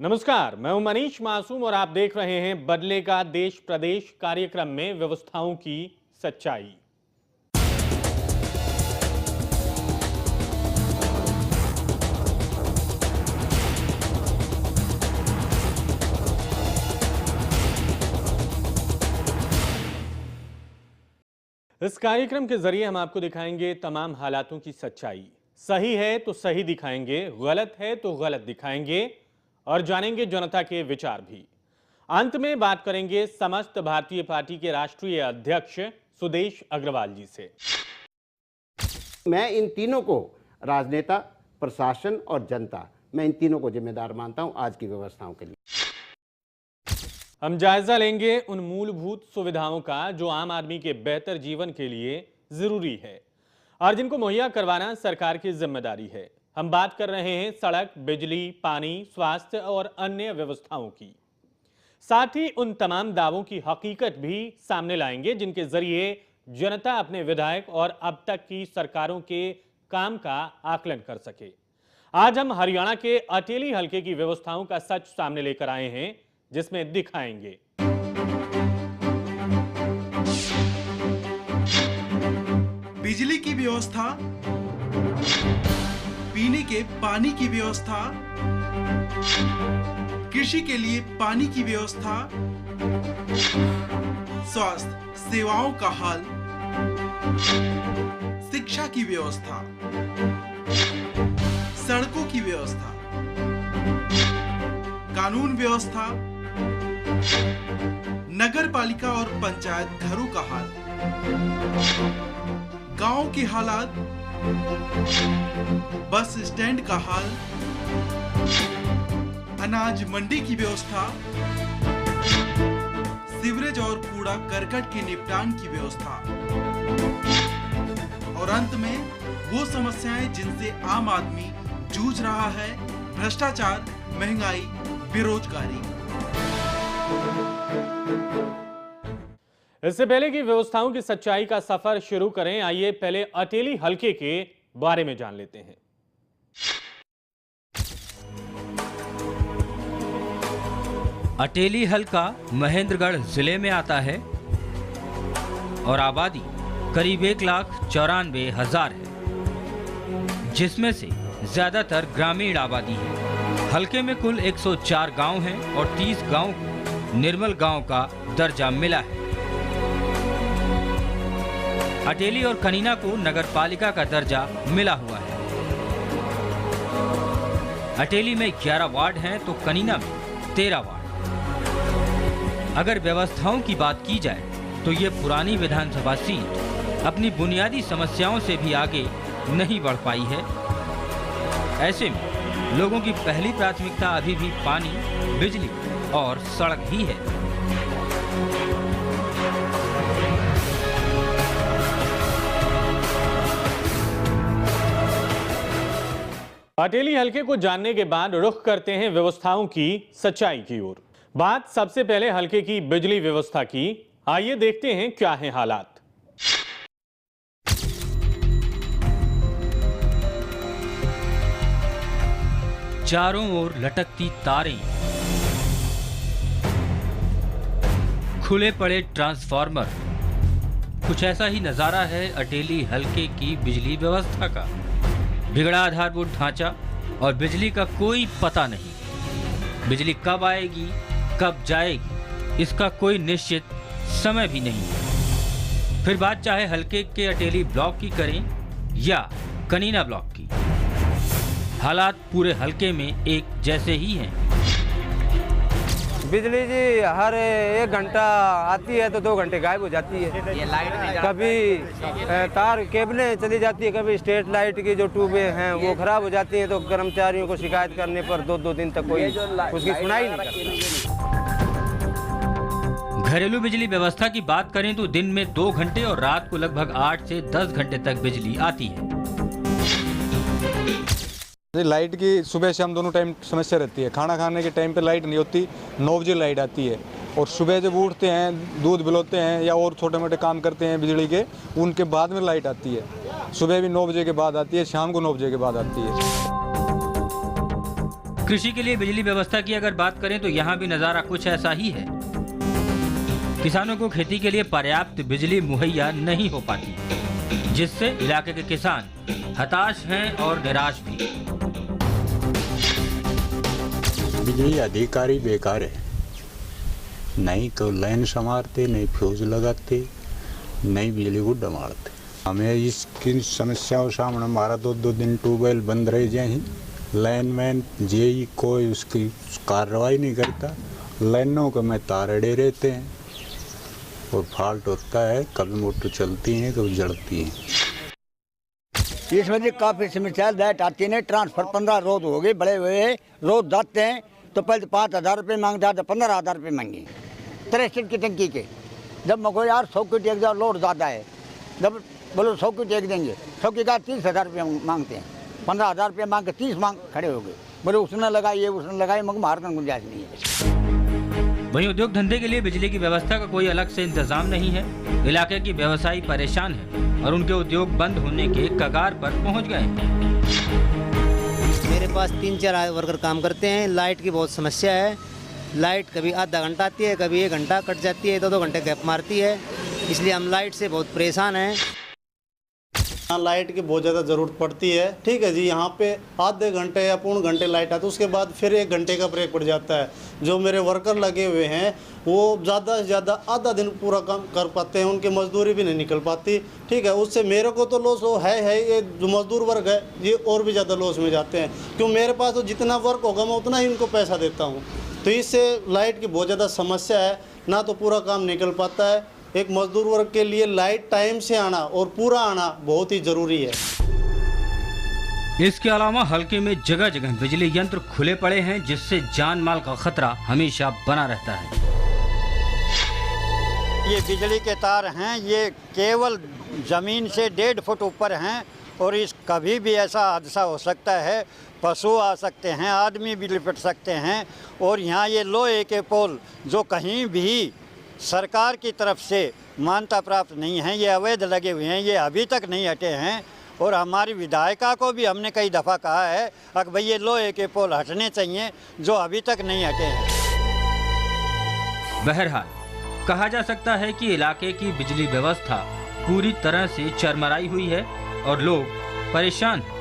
नमस्कार, मैं हूं मनीष मासूम और आप देख रहे हैं बदलेगा देश प्रदेश कार्यक्रम में व्यवस्थाओं की सच्चाई। इस कार्यक्रम के जरिए हम आपको दिखाएंगे तमाम हालातों की सच्चाई। सही है तो सही दिखाएंगे, गलत है तो गलत दिखाएंगे और जानेंगे जनता के विचार भी। अंत में बात करेंगे समस्त भारतीय पार्टी के राष्ट्रीय अध्यक्ष सुदेश अग्रवाल जी से। मैं इन तीनों को, राजनेता, प्रशासन और जनता, मैं इन तीनों को जिम्मेदार मानता हूं आज की व्यवस्थाओं के लिए। हम जायजा लेंगे उन मूलभूत सुविधाओं का जो आम आदमी के बेहतर जीवन के लिए जरूरी है और जिनको मुहैया करवाना सरकार की जिम्मेदारी है। हम बात कर रहे हैं सड़क, बिजली, पानी, स्वास्थ्य और अन्य व्यवस्थाओं की। साथ ही उन तमाम दावों की हकीकत भी सामने लाएंगे जिनके जरिए जनता अपने विधायक और अब तक की सरकारों के काम का आकलन कर सके। आज हम हरियाणा के अटेली हलके की व्यवस्थाओं का सच सामने लेकर आए हैं, जिसमें दिखाएंगे बिजली की व्यवस्था, पीने के पानी की व्यवस्था, कृषि के लिए पानी की व्यवस्था, स्वास्थ्य सेवाओं का हाल, शिक्षा की व्यवस्था, सड़कों की व्यवस्था, कानून व्यवस्था, नगर पालिका और पंचायत घरों का हाल, गांव के हालात, बस स्टैंड का हाल, अनाज मंडी की व्यवस्था, सीवरेज और कूड़ा करकट के निपटान की व्यवस्था और अंत में वो समस्याएं जिनसे आम आदमी जूझ रहा है, भ्रष्टाचार, महंगाई, बेरोजगारी। इससे पहले कि व्यवस्थाओं की सच्चाई का सफर शुरू करें, आइए पहले अटेली हलके के बारे में जान लेते हैं। अटेली हलका महेंद्रगढ़ जिले में आता है और आबादी करीब 1,94,000 है, जिसमें से ज्यादातर ग्रामीण आबादी है। हलके में कुल 104 गांव हैं और 30 गांव को निर्मल गांव का दर्जा मिला है। अटेली और कनीना को नगर पालिका का दर्जा मिला हुआ है। अटेली में 11 वार्ड हैं तो कनीना में 13 वार्ड। अगर व्यवस्थाओं की बात की जाए तो ये पुरानी विधानसभा सीट अपनी बुनियादी समस्याओं से भी आगे नहीं बढ़ पाई है। ऐसे में लोगों की पहली प्राथमिकता अभी भी पानी, बिजली और सड़क ही है। अटेली हलके को जानने के बाद रुख करते हैं व्यवस्थाओं की सच्चाई की ओर। बात सबसे पहले हलके की बिजली व्यवस्था की। आइए देखते हैं क्या है हालात। चारों ओर लटकती तारें, खुले पड़े ट्रांसफार्मर, कुछ ऐसा ही नजारा है अटेली हलके की बिजली व्यवस्था का। बिगड़ा आधारभूत ढांचा और बिजली का कोई पता नहीं। बिजली कब आएगी, कब जाएगी, इसका कोई निश्चित समय भी नहीं है। फिर बात चाहे हलके के अटेली ब्लॉक की करें या कनीना ब्लॉक की, हालात पूरे हलके में एक जैसे ही हैं। बिजली जी हर 1 घंटा आती है तो 2 घंटे गायब हो जाती है। ये लाइट नहीं जाती। कभी तार केबलें चली जाती है, कभी स्ट्रीट लाइट की जो ट्यूबें हैं वो खराब हो जाती हैं, तो कर्मचारियों को शिकायत करने पर 2-2 दिन तक कोई उसकी सुनाई नहीं करता। घरेलू बिजली व्यवस्था की बात करें तो दिन में 2 घंटे और रात को लगभग 8 से 10 घंटे तक बिजली आती है। लाइट की सुबह शाम दोनों टाइम समस्या रहती है। खाना खाने के टाइम पे लाइट नहीं होती, 9 बजे लाइट आती है और सुबह जब उठते हैं, दूध पिलाते हैं या और छोटे मोटे काम करते हैं बिजली के, उनके बाद में लाइट आती है। सुबह भी 9 बजे के बाद आती है, शाम को 9 बजे के बाद आती है। कृषि के लिए बिजली व्यवस्था की अगर बात करें तो यहाँ भी नजारा कुछ ऐसा ही है। किसानों को खेती के लिए पर्याप्त बिजली मुहैया नहीं हो पाती, जिससे इलाके के किसान हताश हैं और निराश भी। बिजली अधिकारी बेकार है, नहीं तो लाइन संवारते, नहीं फ्यूज लगाते, नहीं बिजली को डमाड़ते। हमें इसकी समस्याओं सामने हमारा 2-2 दिन ट्यूबवेल बंद रह जाए, लाइनमैन जेई कोई उसकी कार्रवाई नहीं करता, लाइनों के में तार अड़े रहते हैं और फॉल्ट होता है, कभी मोटर चलती हैं कभी जड़ती हैं। इस वजह काफ़ी समस्या लाइट आती नहीं, ट्रांसफर 15 रोज हो गए बड़े हुए, रोज जाते हैं तो पहले 5,000 रुपये मांगता था, 15,000 रुपये मांगे 63 की टंकी के। जब मैं यार 100 की टेक जाओ, लोड ज़्यादा है, जब बोलो 100 की टेक देंगे, 100 की का 30,000 रुपये मांगते हैं, 15,000 रुपये मांग के 30 मांग खड़े हो गए, बोले उसने लगाई उसने लगाई, मगर मारने गुंजाइश नहीं है। वहीं उद्योग धंधे के लिए बिजली की व्यवस्था का कोई अलग से इंतजाम नहीं है। इलाके की व्यवसायी परेशान है और उनके उद्योग बंद होने के कगार पर पहुंच गए हैं। मेरे पास 3-4 वर्कर काम करते हैं। लाइट की बहुत समस्या है। लाइट कभी आधा घंटा आती है, कभी 1 घंटा कट जाती है, 2-2 घंटे गैप मारती है, इसलिए हम लाइट से बहुत परेशान हैं। यहाँ लाइट की बहुत ज़्यादा ज़रूरत पड़ती है। ठीक है जी, यहाँ पे आधे घंटे या पौन घंटे लाइट आती है, उसके बाद फिर 1 घंटे का ब्रेक पड़ जाता है। जो मेरे वर्कर लगे हुए हैं वो ज़्यादा से ज़्यादा आधा दिन पूरा काम कर पाते हैं, उनकी मजदूरी भी नहीं निकल पाती। ठीक है, उससे मेरे को तो लॉस है, ये जो मजदूर वर्ग है ये और भी ज़्यादा लॉस में जाते हैं, क्यों मेरे पास तो जितना वर्क होगा मैं उतना ही उनको पैसा देता हूँ। तो इससे लाइट की बहुत ज़्यादा समस्या है, ना तो पूरा काम निकल पाता है। एक मजदूर वर्ग के लिए लाइट टाइम से आना और पूरा आना बहुत ही ज़रूरी है। इसके अलावा हल्के में जगह जगह बिजली यंत्र खुले पड़े हैं, जिससे जान माल का खतरा हमेशा बना रहता है। ये बिजली के तार हैं, ये केवल ज़मीन से 1.5 फुट ऊपर हैं और इस कभी भी ऐसा हादसा हो सकता है, पशु आ सकते हैं, आदमी भी लिपट सकते हैं। और यहाँ ये लोहे के पोल जो कहीं भी सरकार की तरफ से मान्यता प्राप्त नहीं है, ये अवैध लगे हुए हैं, ये अभी तक नहीं हटे हैं। और हमारी विधायिका को भी हमने कई दफ़ा कहा है कि भाई ये लोहे के पोल हटने चाहिए जो अभी तक नहीं हटे हैं। बहरहाल कहा जा सकता है कि इलाके की बिजली व्यवस्था पूरी तरह से चरमराई हुई है और लोग परेशान हैं।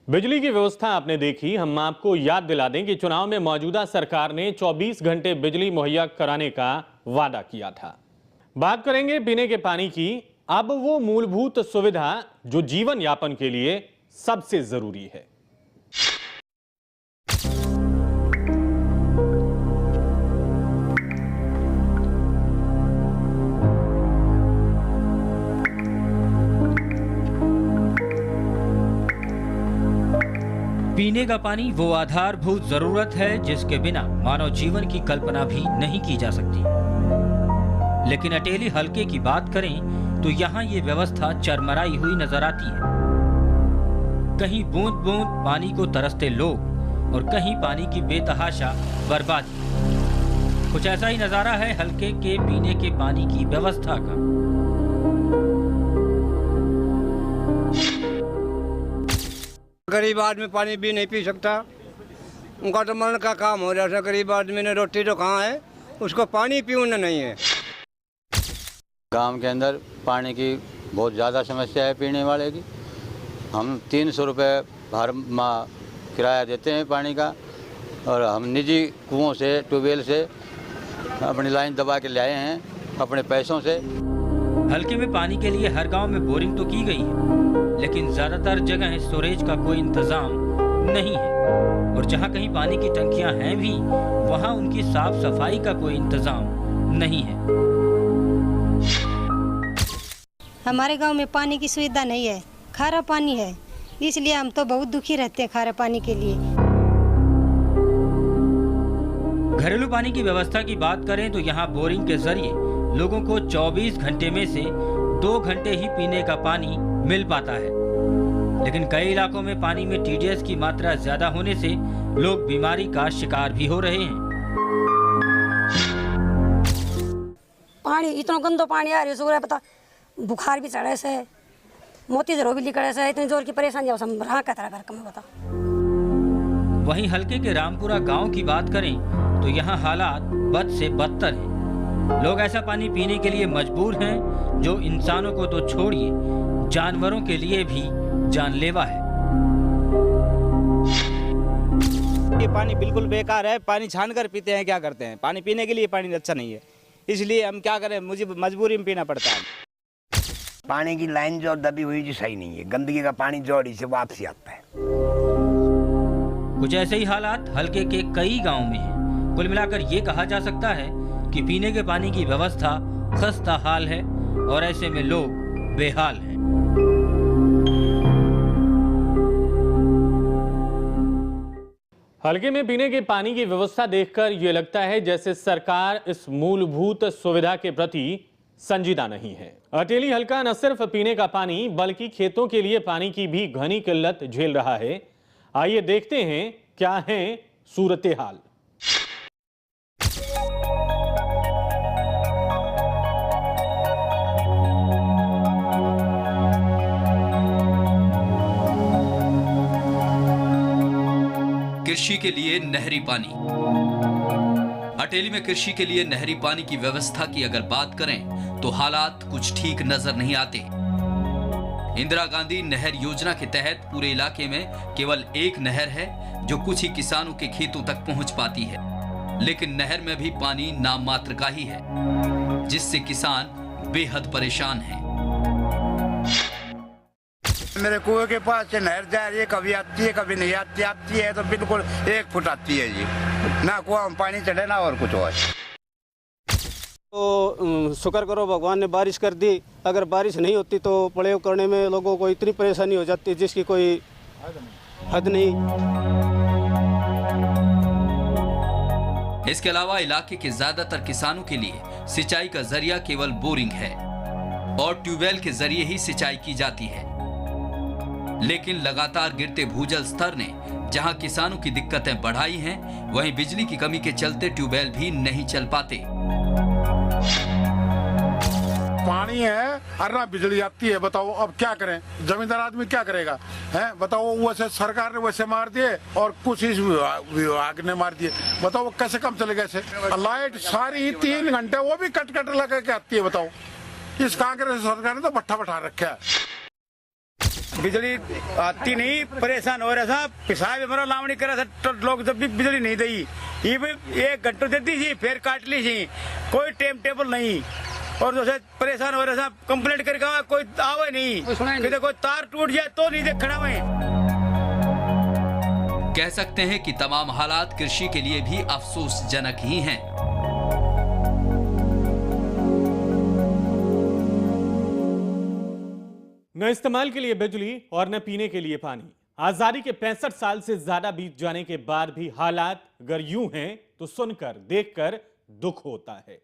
बिजली की व्यवस्था आपने देखी। हम आपको याद दिला दें कि चुनाव में मौजूदा सरकार ने 24 घंटे बिजली मुहैया कराने का वादा किया था। बात करेंगे पीने के पानी की। अब वो मूलभूत सुविधा जो जीवन यापन के लिए सबसे जरूरी है। पीने का पानी वो आधारभूत जरूरत है जिसके बिना मानव जीवन की कल्पना भी नहीं की जा सकती। लेकिन अटेली हलके की बात करें तो यहाँ ये व्यवस्था चरमराई हुई नजर आती है। कहीं बूंद बूंद पानी को तरसते लोग और कहीं पानी की बेतहाशा बर्बादी। कुछ ऐसा ही नजारा है हलके के पीने के पानी की व्यवस्था का। गरीब आदमी पानी भी नहीं पी सकता, उनका तो मरण का काम हो जाता है। गरीब आदमी ने रोटी तो कहाँ है, उसको पानी पीना नहीं है। गांव के अंदर पानी की बहुत ज़्यादा समस्या है पीने वाले की। हम 300 रुपये हर माह किराया देते हैं पानी का, और हम निजी कुओं से ट्यूबवेल से अपनी लाइन दबा के ले आए हैं अपने पैसों से। हल्के में पानी के लिए हर गांव में बोरिंग तो की गई है, लेकिन ज्यादातर जगह स्टोरेज का कोई इंतजाम नहीं है। और जहां कहीं पानी की टंकियां हैं भी, वहां उनकी साफ सफाई का कोई इंतजाम नहीं है। हमारे गांव में पानी की सुविधा नहीं है, खारा पानी है, इसलिए हम तो बहुत दुखी रहते हैं खारे पानी के लिए। घरेलू पानी की व्यवस्था की बात करें तो यहाँ बोरिंग के जरिए लोगों को 24 घंटे में से 2 घंटे ही पीने का पानी मिल पाता है। लेकिन कई इलाकों में पानी में TDS की मात्रा ज्यादा होने से लोग बीमारी का शिकार भी हो रहे हैं। पानी इतना गंदा पानी आ रही है, पता बुखार भी चढ़े से, मोती जरो भी लिखड़े से, इतनी जोर की परेशानी हम रहा कहता है घर में बता। वहीं हलके के रामपुरा गांव की बात करें तो यहाँ हालात बद से बदतर हैं। लोग ऐसा पानी पीने के लिए मजबूर हैं जो इंसानों को तो छोड़िए जानवरों के लिए भी जानलेवा है। ये पानी बिल्कुल बेकार है, पानी छान कर पीते हैं, क्या करते हैं, पानी पीने के लिए पानी अच्छा नहीं है, इसलिए हम क्या करें, मुझे मजबूरी में पीना पड़ता है। पानी की लाइन जो दबी हुई जी सही नहीं है, गंदगी का पानी जोड़ी से वापसी आता है। कुछ ऐसे ही हालात हलके के कई गांव में हैं। कुल मिलाकर ये कहा जा सकता है कि पीने के पानी की व्यवस्था खस्ता हाल है और ऐसे में लोग बेहाल हैं। हलके में पीने के पानी की व्यवस्था देखकर यह लगता है जैसे सरकार इस मूलभूत सुविधा के प्रति संजीदा नहीं है। अटेली हलका न सिर्फ पीने का पानी बल्कि खेतों के लिए पानी की भी घनी किल्लत झेल रहा है। आइए देखते हैं क्या है सूरत हाल। कृषि के लिए नहरी पानी। अटेली में कृषि के लिए नहरी पानी की व्यवस्था की अगर बात करें तो हालात कुछ ठीक नजर नहीं आते। इंदिरा गांधी नहर योजना के तहत पूरे इलाके में केवल एक नहर है जो कुछ ही किसानों के खेतों तक पहुंच पाती है, लेकिन नहर में भी पानी नाम मात्र का ही है, जिससे किसान बेहद परेशान हैं। मेरे कुएं के पास से नहर जा रही है, कभी आती है कभी नहीं आती, आती है तो बिल्कुल 1 फुट आती है जी, ना कुआं में पानी चढ़े ना और कुछ और। तो शुक्र करो भगवान ने बारिश कर दी, अगर बारिश नहीं होती तो प्रयोग करने में लोगों को इतनी परेशानी हो जाती जिसकी कोई हद नहीं। इसके अलावा इलाके के ज्यादातर किसानों के लिए सिंचाई का जरिया केवल बोरिंग है और ट्यूबवेल के जरिए ही सिंचाई की जाती है, लेकिन लगातार गिरते भूजल स्तर ने जहां किसानों की दिक्कतें बढ़ाई हैं, वहीं बिजली की कमी के चलते ट्यूबवेल भी नहीं चल पाते। पानी है और ना बिजली आती है, बताओ अब क्या करें, जमींदार आदमी क्या करेगा है, बताओ। वैसे सरकार ने वैसे मार दिए और कुछ इस विभाग ने मार दिए, बताओ कैसे काम चलेगा ऐसे। लाइट सारी 3 घंटे वो भी कट लगा के आती है, बताओ। इस कांग्रेस सरकार ने तो भट्ठा बैठा रखा है। बिजली आती नहीं, परेशान हो रहा था, पिसाब हमारा लावणी करा था तो लोग जब भी बिजली नहीं दी, ये भी 1 घंटा देती थी फिर काट ली थी, कोई टाइम टेबल नहीं, और जैसे परेशान हो रहा था, कंप्लेंट करके कोई आवे नहीं, कि कोई तार टूट जाए तो नहीं देख खड़ा हुए। कह सकते हैं कि तमाम हालात कृषि के लिए भी अफसोसजनक ही हैं। न इस्तेमाल के लिए बिजली और न पीने के लिए पानी। आजादी के 65 साल से ज्यादा बीत जाने के बाद भी हालात अगर यूं हैं तो सुनकर देखकर दुख होता है।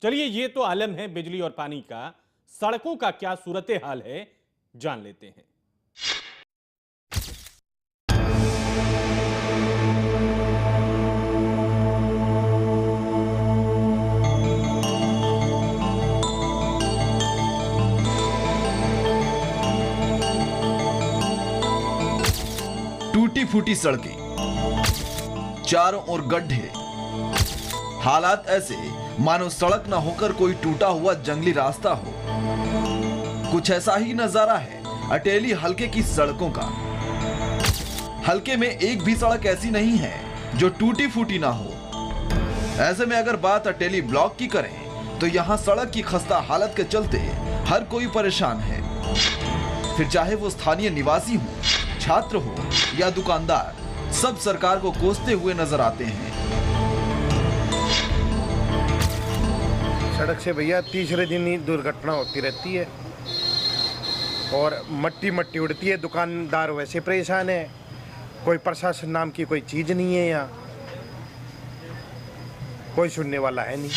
चलिए ये तो आलम है बिजली और पानी का, सड़कों का क्या सूरत हाल है जान लेते हैं। टूटी फूटी सड़कें, चारों ओर गड्ढे, हालात ऐसे मानो सड़क न होकर कोई टूटा हुआ जंगली रास्ता हो। कुछ ऐसा ही नजारा है अटेली हलके की सड़कों का। हलके में एक भी सड़क ऐसी नहीं है जो टूटी फूटी ना हो। ऐसे में अगर बात अटेली ब्लॉक की करें तो यहाँ सड़क की खस्ता हालत के चलते हर कोई परेशान है, फिर चाहे वो स्थानीय निवासी हो, छात्र हो या दुकानदार, सब सरकार को कोसते हुए नजर आते हैं। सड़क से भैया तीसरे दिन ही दुर्घटना होती रहती है और मट्टी उड़ती है। दुकानदार वैसे परेशान है, कोई प्रशासन नाम की कोई चीज नहीं है, यहाँ कोई सुनने वाला है नहीं।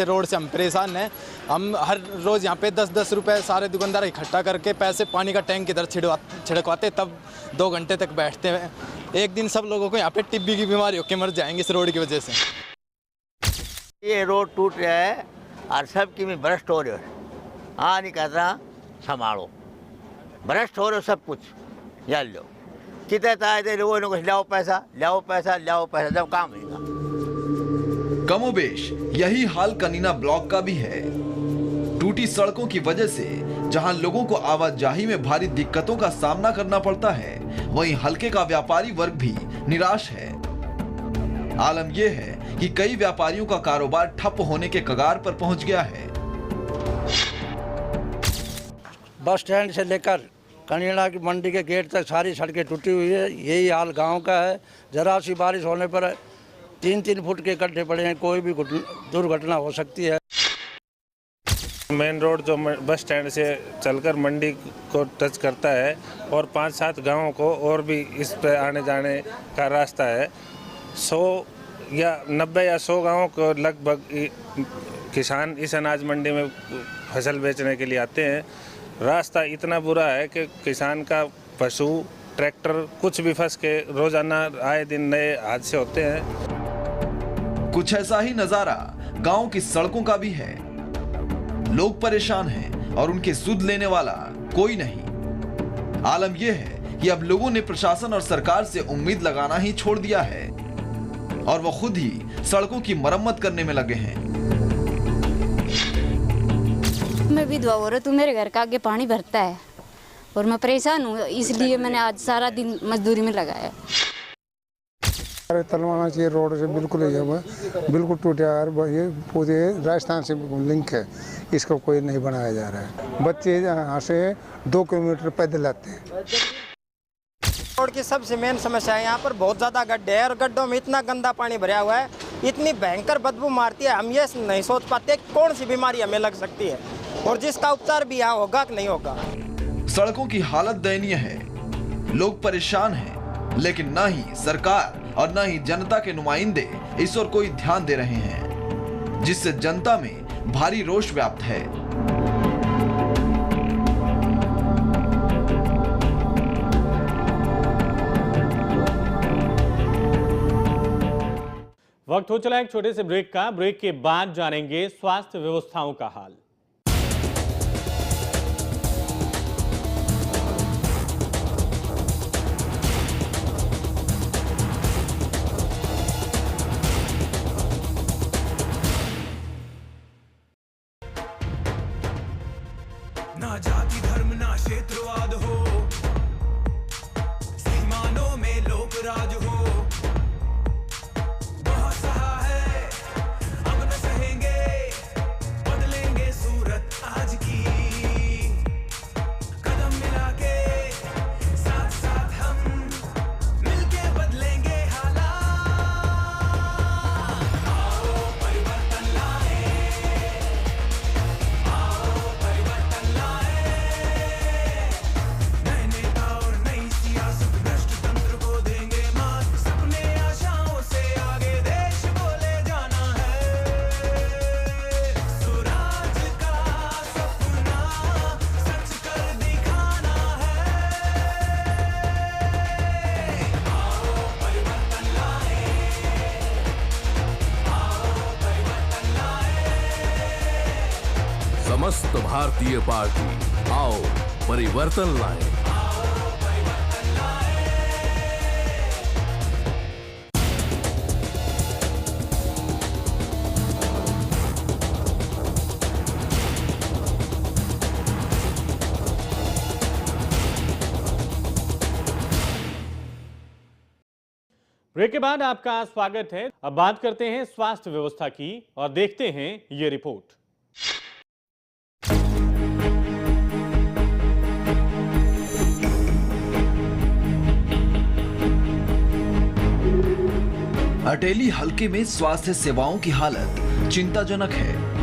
रोड से हम परेशान हैं। हम हर रोज यहाँ पे 10-10 रुपए सारे दुकानदार इकट्ठा करके पैसे पानी का टैंक इधर छिड़कवाते, तब 2 घंटे तक बैठते हैं। एक दिन सब लोगों को यहाँ पे टीबी की बीमारी होकर मर जाएंगे इस रोड की वजह से। ये रोड टूट रहा है और सबकी में भ्रष्ट हो रहे हो। हाँ नहीं कहता संभालो, भ्रष्ट हो रहे हो सब कुछ। यार लो कितने ताए दे लोगों ने कुछ लाओ पैसा लाओ पैसा लाओ पैसा, जब काम नहीं। कमोबेश यही हाल कनीना ब्लॉक का भी है। टूटी सड़कों की वजह से जहां लोगों को आवाजाही में भारी दिक्कतों का सामना करना पड़ता है, वहीं हल्के का व्यापारी वर्ग भी निराश है। आलम यह है कि कई व्यापारियों का कारोबार ठप होने के कगार पर पहुंच गया है। बस स्टैंड से लेकर कनीना की मंडी के गेट तक सारी सड़कें टूटी हुई है। यही हाल गांव का है। जरा सी बारिश होने पर 3-3 फुट के गड्ढे पड़े हैं, कोई भी दुर्घटना हो सकती है। मेन रोड जो बस स्टैंड से चलकर मंडी को टच करता है और 5-7 गांवों को और भी इस पे आने जाने का रास्ता है। 100 या 90 या 100 गांवों को लगभग किसान इस अनाज मंडी में फसल बेचने के लिए आते हैं। रास्ता इतना बुरा है कि किसान का पशु ट्रैक्टर कुछ भी फंस के रोजाना आए दिन नए हादसे होते हैं। कुछ ऐसा ही नजारा गांव की सड़कों का भी है। लोग परेशान हैं और उनके सुध लेने वाला कोई नहीं। आलम यह है कि अब लोगों ने प्रशासन और सरकार से उम्मीद लगाना ही छोड़ दिया है और वो खुद ही सड़कों की मरम्मत करने में लगे हैं। मैं विधवा हो रहा, तो मेरे घर का आगे पानी भरता है और मैं परेशान हूँ, इसलिए मैंने आज सारा दिन मजदूरी में लगाया। तलवाना चाहिए रोड से बिल्कुल बिल्कुल टूटा है। ये पूरे राजस्थान से लिंक है, इसको कोई नहीं बनाया जा रहा है। बच्चे यहाँ से 2 किलोमीटर पैदल आते हैं। रोड की सबसे मेन समस्या है यहाँ पर बहुत ज़्यादा गड्ढे हैं और गड्ढों में इतना गंदा पानी भरा हुआ है, इतनी भयंकर बदबू मारती है। हम ये नहीं सोच पाते कौन सी बीमारी हमें लग सकती है और जिसका उपचार भी यहाँ होगा कि नहीं होगा। सड़कों की हालत दयनीय है, लोग परेशान हैं, लेकिन न ही सरकार और न ही जनता के नुमाइंदे इस ओर कोई ध्यान दे रहे हैं, जिससे जनता में भारी रोष व्याप्त है। वक्त हो चला एक छोटे से ब्रेक का। ब्रेक के बाद जानेंगे स्वास्थ्य व्यवस्थाओं का हाल। ना जाति धर्म ना क्षेत्रवाद हो, सीमानों में लोक राज हो। बहुत सहा है अब न सहेंगे, बदलेंगे सूरत आज की। कदम मिला के साथ साथ हम मिलके बदलेंगे हालात। आओ परिवर्तन लाए, आओ परिवर्तन लाए। नए नेता और नई सियासत भ्रष्ट तंत्र को देंगे मात। सपने आशाओं से आगे देश को ले जाना है। स्वराज का सपना सच कर दिखाना है। आओ परिवर्तन लाए, आओ परिवर्तन लाए। समस्त भारतीय पार्टी आओ परिवर्तन लाए। ब्रेक के बाद आपका स्वागत है। अब बात करते हैं स्वास्थ्य व्यवस्था की और देखते हैं ये रिपोर्ट। अटेली हलके में स्वास्थ्य सेवाओं की हालत चिंताजनक है।